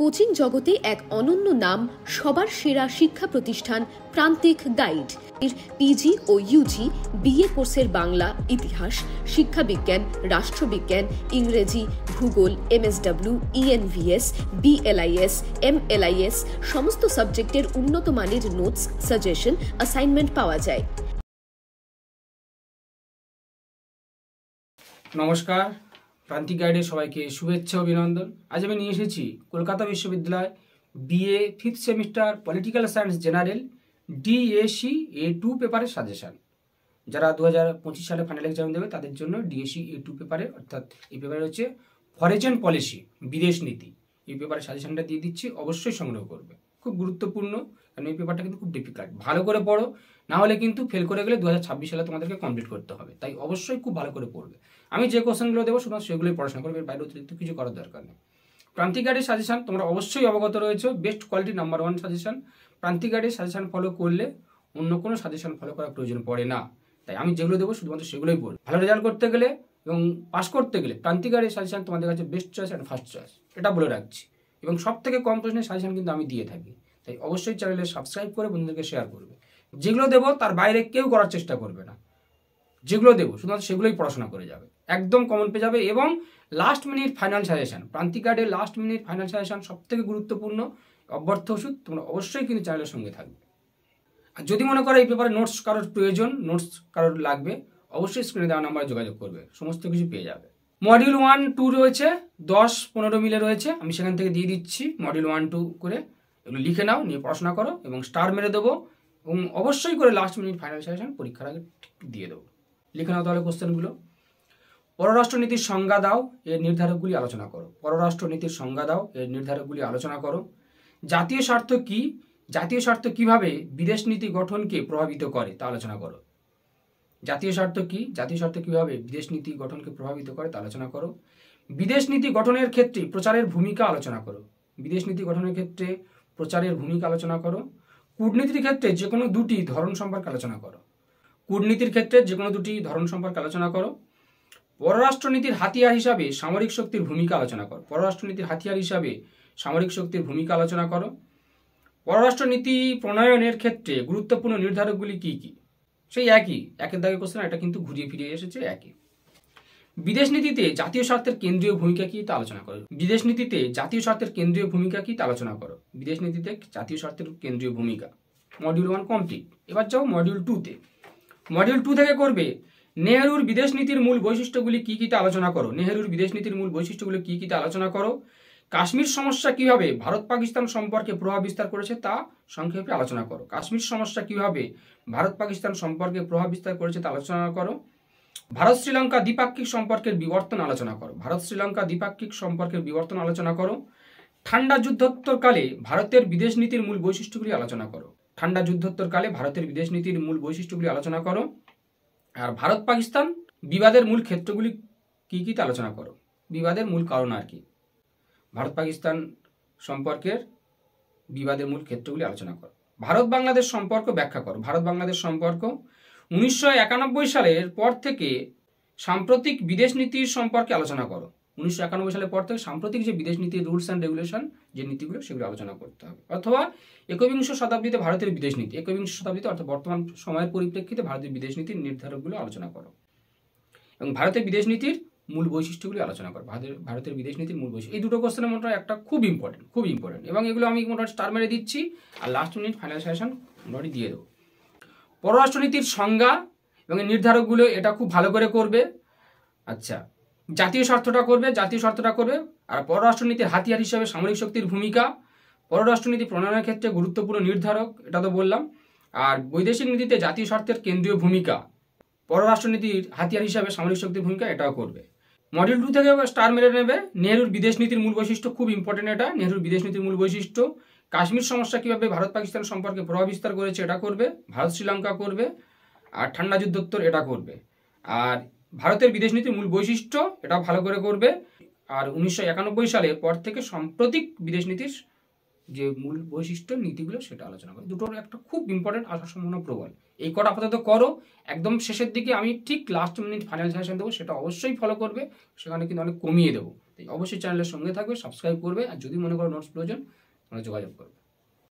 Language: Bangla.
কোচিং জগতে এক অনন্য নাম, সবার সেরা শিক্ষা প্রতিষ্ঠান প্রান্তিক গাইড এর পিজি ও ইউজি বিএ কোর্সের বাংলা, ইতিহাস, শিক্ষাবিজ্ঞান, রাষ্ট্রবিজ্ঞান, ইংরেজি, ভূগোল, এমএসডব্লিউ, ইএনভিএস, বিএলআইএস, এমএলআইএস সমস্ত সাবজেক্টের উন্নত মানের নোটস, সাজেশন, অ্যাসাইনমেন্ট পাওয়া যায়। নমস্কার, প্রান্তিক গাইডের সবাইকে শুভেচ্ছা অভিনন্দন। আজ আমি নিয়ে এসেছি কলকাতা বিশ্ববিদ্যালয় BA 5th semester political science general DAC A2 পেপারের সাজেশন। যারা 2025 সালে ফাইনাল এক্সাম দেবে তাদের জন্য ডিএসি A2 পেপারে, অর্থাৎ এই পেপারে হচ্ছে ফরেন পলিসি, বিদেশ নীতি, এই পেপারের সাজেশনটা দিয়ে দিচ্ছি। অবশ্যই সংগ্রহ করবে, খুব গুরুত্বপূর্ণ, কারণ এই পেপারটা কিন্তু খুব ডিফিকাল্ট। ভালো করে পড়ো, না হলে কিন্তু ফেল করে গেলে 2026 সালে তোমাদেরকে কমপ্লিট করতে হবে। তাই অবশ্যই খুব ভালো করে পড়বে। আমি যে কোশ্চেনগুলো দেবো শুধুমাত্র সেগুলোই পড়াশোনা করবে, এর বাইরে অতিরিক্ত কিছু করার দরকার নেই। প্রান্তিক গাইডের সাজেশন তোমরা অবশ্যই অবগত রয়েছে, বেস্ট কোয়ালিটি নাম্বার 1 সাজেশন। প্রান্তিক গাইডের সাজেশন ফলো করলে অন্য কোনো সাজেশন ফলো করার প্রয়োজন পড়ে না। তাই আমি যেগুলো দেবো শুধুমাত্র সেগুলোই পড়বে। ভালো রেজাল্ট করতে গেলে এবং পাস করতে গেলে প্রান্তিক গাইডের সাজেশন তোমাদের কাছে best choice and first choice, এটা বলে রাখছি। এবং সব থেকে কম প্রশ্নের সাজেশন কিন্তু আমি দিয়ে থাকি। তাই অবশ্যই চ্যানেলে সাবস্ক্রাইব করে বন্ধুদেরকে শেয়ার করবে। যেগুলো দেবো তার বাইরে কেউ করার চেষ্টা করবে না। যেগুলো দেবো শুধুমাত্র সেগুলোই পড়াশোনা করে যাবে, একদম কমন পেয়ে যাবে। এবং লাস্ট মিনিট ফাইনাল সাজেশন, প্রান্তিক গাইডের লাস্ট মিনিট ফাইনাল সাজেশন সব থেকে গুরুত্বপূর্ণ, অব্যর্থ ওষুধ। তোমরা অবশ্যই কিন্তু চ্যানেলের সঙ্গে থাকবে। আর যদি মনে করো এই পেপারে নোটস কারোর প্রয়োজন, নোটস কারোর লাগবে, অবশ্যই স্ক্রিনে দেওয়া নাম্বারে যোগাযোগ করবে, সমস্ত কিছু পেয়ে যাবে। মডিউল 1, 2 রয়েছে, 10-15 মিলে রয়েছে, আমি সেখান থেকে দিয়ে দিচ্ছি। মডিউল 1, 2 করে এগুলো লিখে নাও, নিয়ে পড়াশোনা করো এবং স্টার মেরে দেবো। এবং অবশ্যই করে লাস্ট মিনিট ফাইনাল সাজেশন পরীক্ষার আগে ঠিক দিয়ে দেবো। লিখে নাও তাহলে কোশ্চেনগুলো। পররাষ্ট্রনীতির সংজ্ঞা দাও, এর নির্ধারকগুলি আলোচনা করো। পররাষ্ট্রনীতির সংজ্ঞা দাও, এর নির্ধারকগুলি আলোচনা করো। জাতীয় স্বার্থ কি, জাতীয় স্বার্থ কিভাবে বিদেশ নীতি গঠনকে প্রভাবিত করে তা আলোচনা করো। জাতীয় স্বার্থ কি, জাতীয় স্বার্থ কিভাবে বিদেশ নীতি গঠনকে প্রভাবিত করে তা আলোচনা করো। বিদেশ নীতি গঠনের ক্ষেত্রে প্রচারের ভূমিকা আলোচনা করো। বিদেশ নীতি গঠনের ক্ষেত্রে প্রচারের ভূমিকা আলোচনা করো। কূটনীতির ক্ষেত্রে যে কোনো দুটি ধরন সম্পর্কে আলোচনা করো। কূটনীতির ক্ষেত্রে যে কোনো দুটি ধরন সম্পর্কে আলোচনা করো। পররাষ্ট্রনীতির হাতিয়ার হিসাবে সামরিক শক্তির ভূমিকা আলোচনা করো। পররাষ্ট্রনীতির হাতিয়ার হিসাবে সামরিক শক্তির ভূমিকা আলোচনা করো। পররাষ্ট্রনীতি প্রণয়নের ক্ষেত্রে গুরুত্বপূর্ণ নির্ধারকগুলি কি কি? সেই একই, একের দাগে কোশ্চেন, এটা কিন্তু ঘুরিয়ে ফিরিয়ে এসেছে একই। বিদেশ নীতিতে জাতীয় স্বার্থের কেন্দ্রীয় ভূমিকা কি তা আলোচনা করো। বিদেশ নীতিতে জাতীয় স্বার্থের কেন্দ্রীয় ভূমিকা কি তা আলোচনা করো। বিদেশ নীতিতে জাতীয় স্বার্থের কেন্দ্রীয় ভূমিকা। Module 1 complete. এবার যাও মডিউল 2-তে। মডিউল 2 থেকে করবে নেহেরুর বিদেশ নীতির মূল বৈশিষ্ট্যগুলি কি কি তা আলোচনা করো। নেহেরুর বিদেশ নীতির মূল বৈশিষ্ট্যগুলি কি কি তা আলোচনা করো। কাশ্মীর সমস্যা কিভাবে ভারত পাকিস্তান সম্পর্কে প্রভাব বিস্তার করেছে তা সংক্ষেপে আলোচনা করো। কাশ্মীর সমস্যা কিভাবে ভারত পাকিস্তান সম্পর্কে প্রভাব বিস্তার করেছে তা আলোচনা করো। ভারত শ্রীলঙ্কা দ্বিপাক্ষিক সম্পর্কের বিবর্তন আলোচনা করো। ভারত শ্রীলঙ্কা দ্বিপাক্ষিক সম্পর্কের বিবর্তন আলোচনা করো। ঠান্ডা যুদ্ধোত্তরকালে ভারতের বিদেশ নীতির মূল বৈশিষ্ট্যগুলি আলোচনা করো। ঠান্ডা যুদ্ধোত্তরকালে ভারতের বিদেশ নীতির মূল বৈশিষ্ট্যগুলি আলোচনা করো। আর ভারত পাকিস্তান বিবাদের মূল ক্ষেত্রগুলি কি কি তা আলোচনা করো। বিবাদের মূল কারণ আর কি, ভারত পাকিস্তান সম্পর্কের বিবাদের মূল ক্ষেত্রগুলি আলোচনা করো। ভারত বাংলাদেশ সম্পর্ক ব্যাখ্যা করো। ভারত বাংলাদেশ সম্পর্ক 1991 সালের পর থেকে সাম্প্রতিক বিদেশ নীতির সম্পর্কে আলোচনা করো। 1991 সালের পর থেকে সাম্প্রতিক যে বিদেশ নীতির রুলস অ্যান্ড রেগুলেশন, যে নীতিগুলো, সেগুলো আলোচনা করতে হবে। অথবা একবিংশ শতাব্দীতে ভারতের বিদেশ নীতি, একবিংশ শতাব্দীতে অর্থাৎ বর্তমান সময়ের পরিপ্রেক্ষিতে ভারতের বিদেশ নীতির নির্ধারকগুলো আলোচনা করো। এবং ভারতের বিদেশ নীতির মূল বৈশিষ্ট্যগুলি আলোচনা করো। ভারতের বিদেশ নীতির মূল বৈশিষ্ট্য, এই দুটো কোশ্চেনের মধ্যে একটা খুব ইম্পর্টেন্ট। এবং এগুলো আমি মোটামুটি স্টার মেরে দিচ্ছি, আর লাস্ট মিনিট ফাইনাল সাজেশন মোটামুটি দিয়ে দেবো। পররাষ্ট্রনীতির সংজ্ঞা এবং এর নির্ধারকগুলো, এটা খুব ভালো করে করবে। আচ্ছা, জাতীয় স্বার্থটা করবে। আর পররাষ্ট্রনীতির হাতিয়ার হিসাবে সামরিক শক্তির ভূমিকা, পররাষ্ট্রনীতি প্রণয়নের ক্ষেত্রে গুরুত্বপূর্ণ নির্ধারক, এটা তো বললাম। আর বৈদেশিক নীতিতে জাতীয় স্বার্থের কেন্দ্রীয় ভূমিকা, পররাষ্ট্রনীতির হাতিয়ার হিসাবে সামরিক শক্তির ভূমিকা, এটাও করবে। মডিউল 2 থেকে স্টার মেরে নেবে নেহেরুর বিদেশ নীতির মূল বৈশিষ্ট্য, খুব ইম্পর্টেন্ট এটা। নেহেরুর বিদেশ নীতির মূল বৈশিষ্ট্য। কাশ্মীর সমস্যা কিভাবে ভারত পাকিস্তান সম্পর্কে প্রভাব বিস্তার করেছে, এটা করবে। ভারত শ্রীলঙ্কা করবে। আর ঠান্ডা যুদ্ধোত্তর, এটা করবে। আর ভারতের বিদেশ নীতির মূল বৈশিষ্ট্য, এটা ভালো করে করবে। আর 1991 সালের পর থেকে সাম্প্রতিক বিদেশ নীতির যে মূল বৈশিষ্ট্য নীতিগুলো, সেটা আলোচনা করে। দুটোর একটা খুব ইম্পর্টেন্ট, আসার সম্ভাবনা প্রবল। এই কটা আপাতত করো। একদম শেষের দিকে আমি ঠিক লাস্ট মিনিট ফাইনাল সাজেশন দেবো, সেটা অবশ্যই ফলো করবে। সেখানে কিন্তু অনেক কমিয়ে দেবো, তাই অবশ্যই চ্যানেলের সঙ্গে থাকবে, সাবস্ক্রাইব করবে, আর যদি মনে করো নোটস প্রয়োজন তোমরা যোগাযোগ করবে।